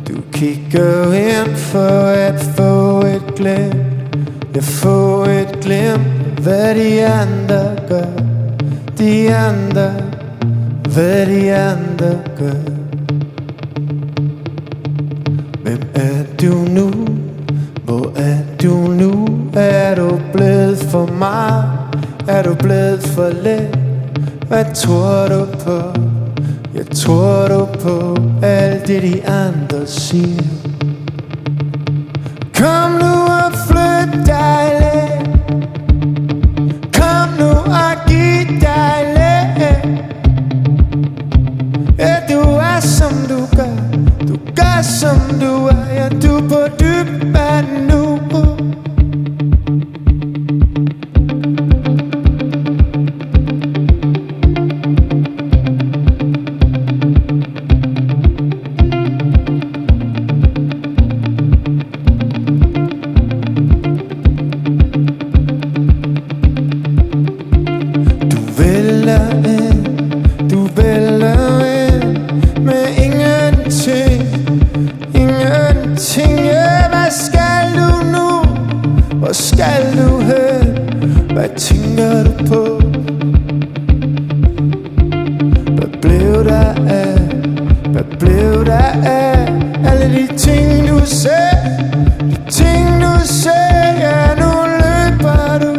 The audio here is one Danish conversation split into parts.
Du kigger ind for at få et glimt. Jeg får et glimt, hvad de andre gør. De andre, hvad de andre gør. Hvem er du nu? Hvor er du nu? Er du blevet for meget? Er du blevet for let? Hvad tror du på? Jeg tror du på alt det de andre siger. Kom nu og flyt dig lidt. Kom nu og giv dig lidt. Ja, du er som du gør. Du gør som du er. Ja, du er på dyb vand nu. Hvor skal du hen? Hvad tænker du på? Hvad blev der af? Hvad blev der af alle de ting du sagde? De ting du sagde. Ja, nu løber du.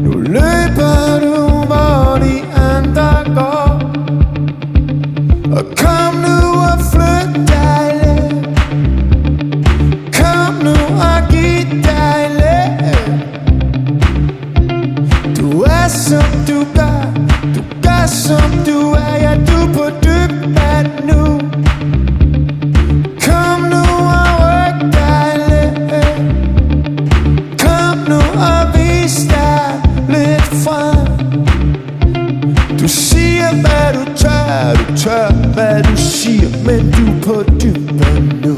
Nu løber du, hvor de andre går. Og kom nu og flyt dig lidt. Kom nu og giv dig lidt. Du er som du gør. Du gør som du er. Ja, du er på dyb vand nu. Kom nu og ryk dig lidt. Kom nu og vis dig lidt frem. Du siger hvad du tør. Du tør hvad du siger. Men du er på dyb vand nu.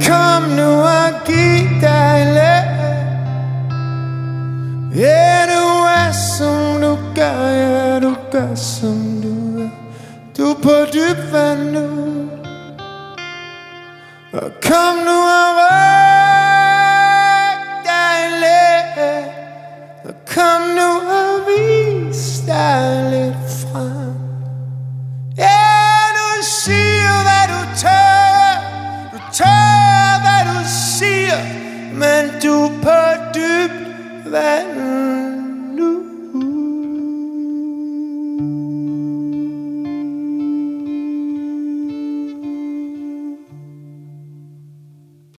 Kom nu og giv dig lidt. Ja, du er som du gør. Ja, du gør som du er. Du er på dyb vand nu. Og kom nu og ryk dig lidt. Og kom nu og vis dig lidt frem. Ja, du siger hvad du tør. Du tør hvad du siger. Men du er på dybt vand.